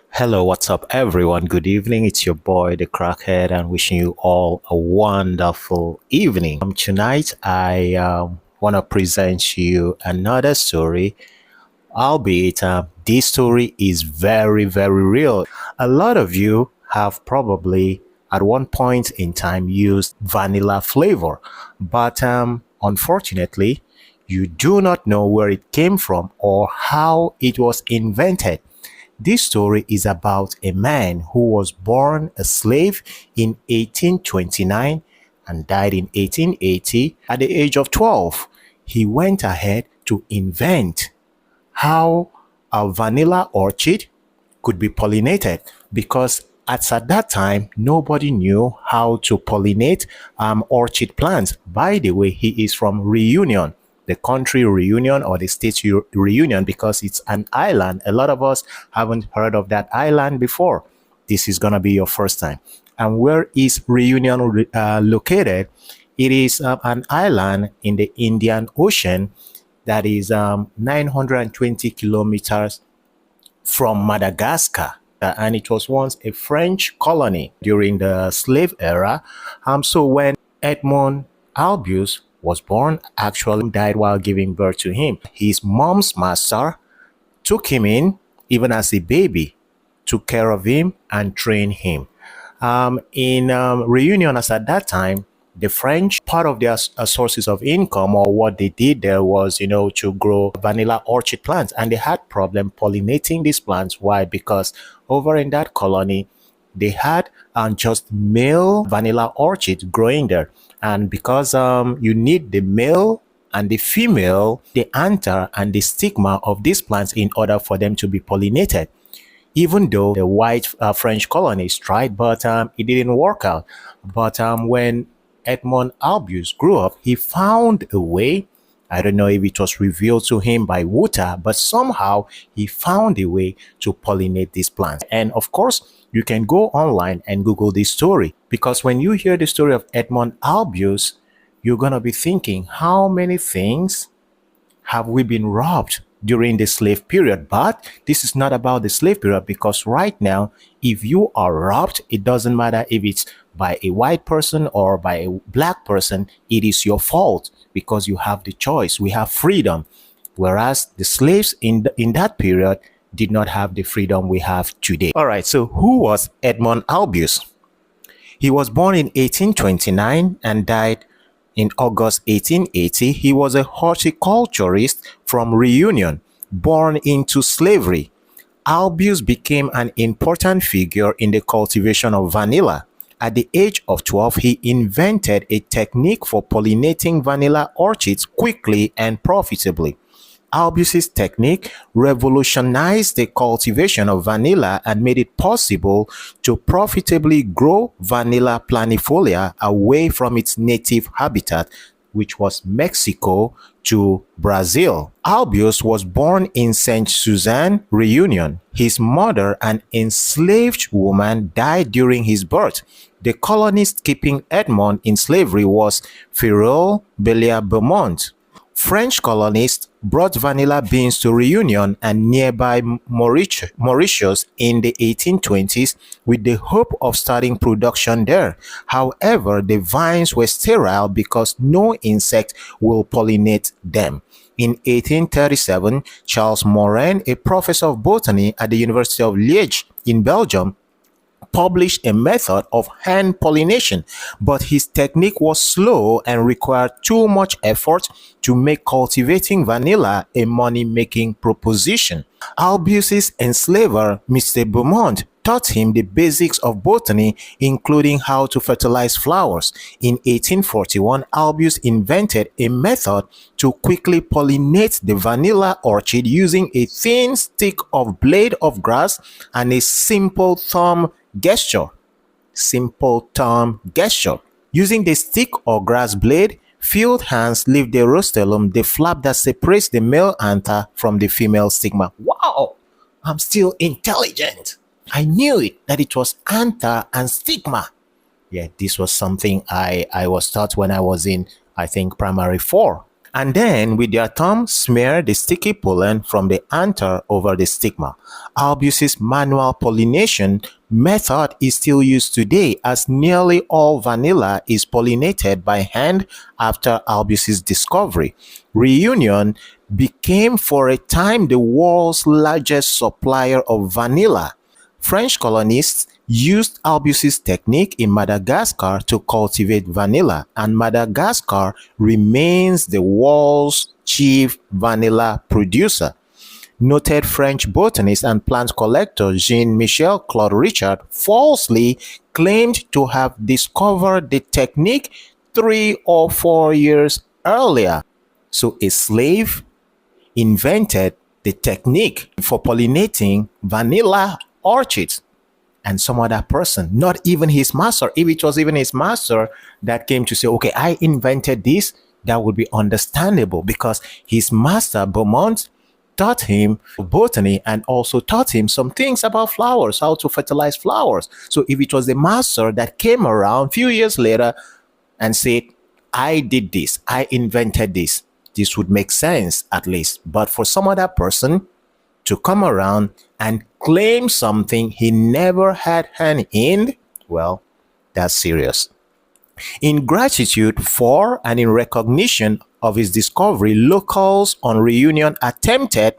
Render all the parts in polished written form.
Hello, what's up, everyone? Good evening. It's your boy, the Crackhead, and wishing you all a wonderful evening. Tonight, I want to present to you another story, albeit this story is very, very real. A lot of you have probably at one point in time used vanilla flavor, but unfortunately, you do not know where it came from or how it was invented. This story is about a man who was born a slave in 1829 and died in 1880 at the age of 12. He went ahead to invent how a vanilla orchid could be pollinated because at that time nobody knew how to pollinate orchid plants. By the way, he is from Reunion, the country Reunion or the state Reunion, because it's an island. A lot of us haven't heard of that island before. This is gonna be your first time. And where is Reunion located? It is an island in the Indian Ocean that is 920 kilometers from Madagascar. And it was once a French colony during the slave era. So when Edmond Albius was born, actually died while giving birth to him. His mom's master took him in, even as a baby, took care of him and trained him. In Reunion, as at that time, the French, part of their sources of income or what they did there was, to grow vanilla orchid plants. And they had problem pollinating these plants. Why? Because over in that colony, they had just male vanilla orchids growing there. And because you need the male and the female, the anther and the stigma of these plants in order for them to be pollinated, even though the white French colonists tried, but it didn't work out. But when Edmond Albius grew up, he found a way. I don't know if it was revealed to him by water, but somehow he found a way to pollinate these plants. And of course, you can go online and Google this story, because when you hear the story of Edmond Albius, you're going to be thinking, how many things have we been robbed during the slave period? But this is not about the slave period, because right now, if you are robbed, it doesn't matter if it's by a white person or by a black person, it is your fault because you have the choice. We have freedom. Whereas the slaves in that period did not have the freedom we have today. All right, so who was Edmond Albius? He was born in 1829 and died in August 1880. He was a horticulturist from Reunion, born into slavery. Albius became an important figure in the cultivation of vanilla. At the age of 12, he invented a technique for pollinating vanilla orchids quickly and profitably. Albius's technique revolutionized the cultivation of vanilla and made it possible to profitably grow Vanilla planifolia away from its native habitat, which was Mexico, to Brazil. Albius was born in Saint Suzanne, Reunion. His mother, an enslaved woman, died during his birth. The colonist keeping Edmond in slavery was Ferrol Belia Beaumont. French colonists brought vanilla beans to Reunion and nearby Mauritius in the 1820s with the hope of starting production there. However, the vines were sterile because no insect will pollinate them. In 1837, Charles Morin, a professor of botany at the University of Liège in Belgium, published a method of hand pollination, but his technique was slow and required too much effort to make cultivating vanilla a money-making proposition. Albius's enslaver, Mr. Beaumont, taught him the basics of botany, including how to fertilize flowers. In 1841, Albius invented a method to quickly pollinate the vanilla orchid using a thin stick of blade of grass and a simple thumb gesture. Using the stick or grass blade, field hands leave the rostellum, the flap that separates the male anther from the female stigma. Wow! I'm still intelligent. I knew it, that it was anther and stigma. Yeah, this was something I was taught when I was in, I think, primary 4. and then with their thumb smear the sticky pollen from the anther over the stigma. Albius's manual pollination method is still used today, as nearly all vanilla is pollinated by hand after Albius's discovery. Reunion became for a time the world's largest supplier of vanilla. French colonists used Albius's technique in Madagascar to cultivate vanilla, and Madagascar remains the world's chief vanilla producer. Noted French botanist and plant collector Jean-Michel Claude Richard falsely claimed to have discovered the technique 3 or 4 years earlier. So a slave invented the technique for pollinating vanilla orchids, and some other person, not even his master. If it was even his master that came to say, okay, I invented this, that would be understandable, because his master Beaumont taught him botany and also taught him some things about flowers, how to fertilize flowers. So if it was the master that came around a few years later and said, I did this, I invented this would make sense at least. But for some other person to come around and claim something he never had hand in, well, that's serious. In gratitude for and in recognition of his discovery, locals on Reunion attempted,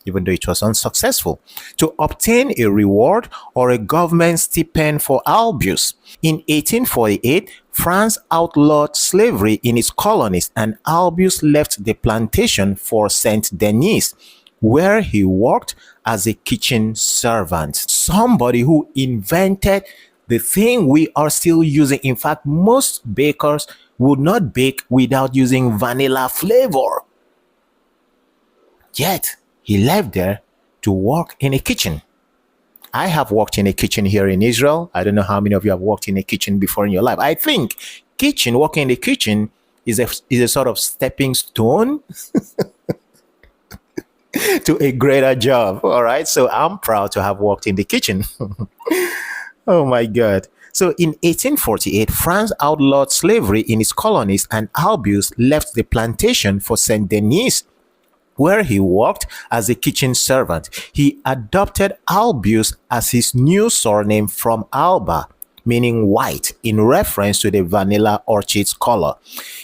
even though it was unsuccessful, to obtain a reward or a government stipend for Albius. In 1848, France outlawed slavery in its colonies, and Albius left the plantation for Saint Denis, where he worked as a kitchen servant. Somebody who invented the thing we are still using. In fact, most bakers would not bake without using vanilla flavor. Yet, he left there to work in a kitchen. I have worked in a kitchen here in Israel. I don't know how many of you have worked in a kitchen before in your life. I think working in the kitchen is a sort of stepping stone to a greater job. All right. So I'm proud to have worked in the kitchen. Oh my God. So in 1848, France outlawed slavery in its colonies, and Albius left the plantation for Saint Denis, where he worked as a kitchen servant. He adopted Albius as his new surname from Alba, meaning white, in reference to the vanilla orchid's color.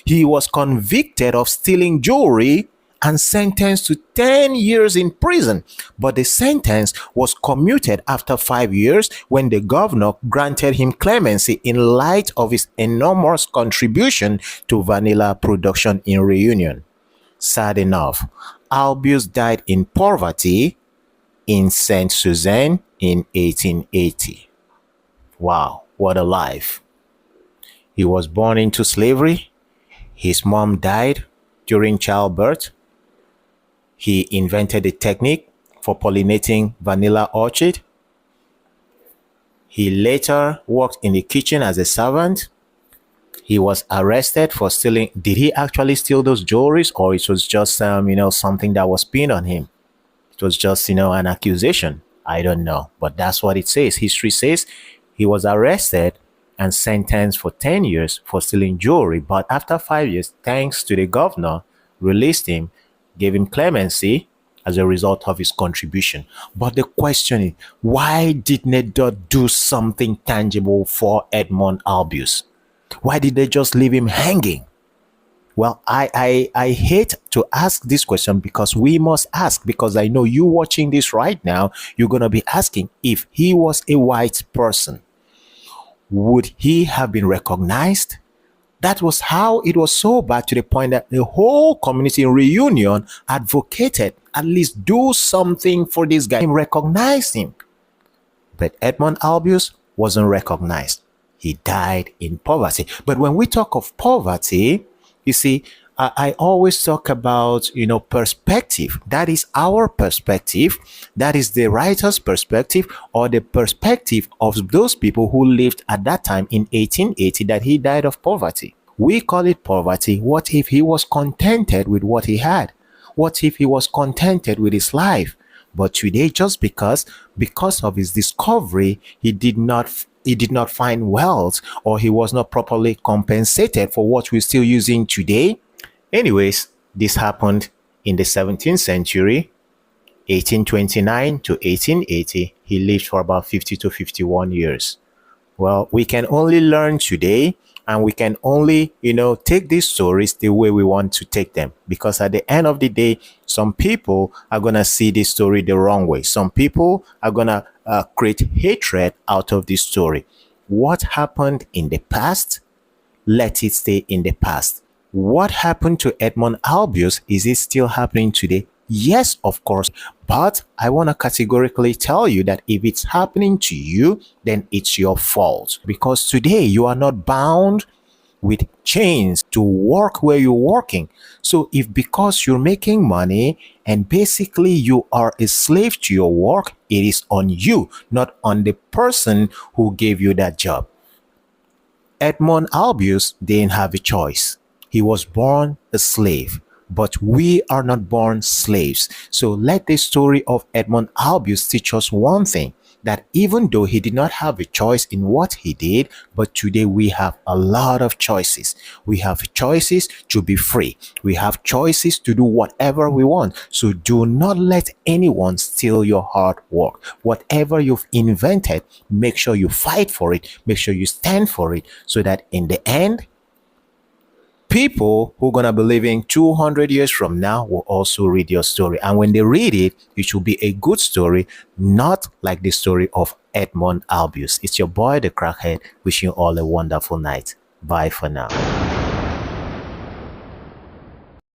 He was convicted of stealing jewelry and sentenced to 10 years in prison, but the sentence was commuted after 5 years when the governor granted him clemency in light of his enormous contribution to vanilla production in Reunion. Sad enough, Albius died in poverty in Saint Suzanne in 1880. Wow, what a life. He was born into slavery. His mom died during childbirth. He invented a technique for pollinating vanilla orchid. He later worked in the kitchen as a servant. He was arrested for stealing. Did he actually steal those jewelries, or it was just something that was pinned on him? It was just an accusation. I don't know, but that's what it says. History says he was arrested and sentenced for 10 years for stealing jewelry, but after 5 years, thanks to the governor, released him, gave him clemency as a result of his contribution. But the question is, why didn't they do something tangible for Edmond Albius? Why did they just leave him hanging? Well, I hate to ask this question, because we must ask, because I know you watching this right now, you're going to be asking, if he was a white person, would he have been recognized? That was how it was so bad, to the point that the whole community in Reunion advocated at least do something for this guy, recognize him. But Edmond Albius wasn't recognized. He died in poverty. But when we talk of poverty, you see, I always talk about, perspective. That is our perspective. That is the writer's perspective, or the perspective of those people who lived at that time in 1880, that he died of poverty. We call it poverty. What if he was contented with what he had? What if he was contented with his life? But today, just because of his discovery, he did not find wealth, or he was not properly compensated for what we're still using today. Anyways, This happened in the 17th century, 1829 to 1880. He lived for about 50 to 51 years. Well, we can only learn today, and we can only, take these stories the way we want to take them. Because at the end of the day, some people are going to see this story the wrong way. Some people are going to create hatred out of this story. What happened in the past, let it stay in the past. What happened to Edmund Albius, is it still happening today? Yes, of course. But I want to categorically tell you that if it's happening to you, then it's your fault. Because today you are not bound with chains to work where you're working. So if because you're making money and basically you are a slave to your work, it is on you, not on the person who gave you that job. Edmund Albius didn't have a choice. He was born a slave, but we are not born slaves. So let the story of Edmund Albius teach us one thing, that even though he did not have a choice in what he did, but today we have a lot of choices. We have choices to be free. We have choices to do whatever we want. So do not let anyone steal your hard work. Whatever you've invented, make sure you fight for it. Make sure you stand for it, so that in the end, people who are going to be living 200 years from now will also read your story. And when they read it, it should be a good story, not like the story of Edmund Albius. It's your boy, the Crackhead, wishing you all a wonderful night. Bye for now.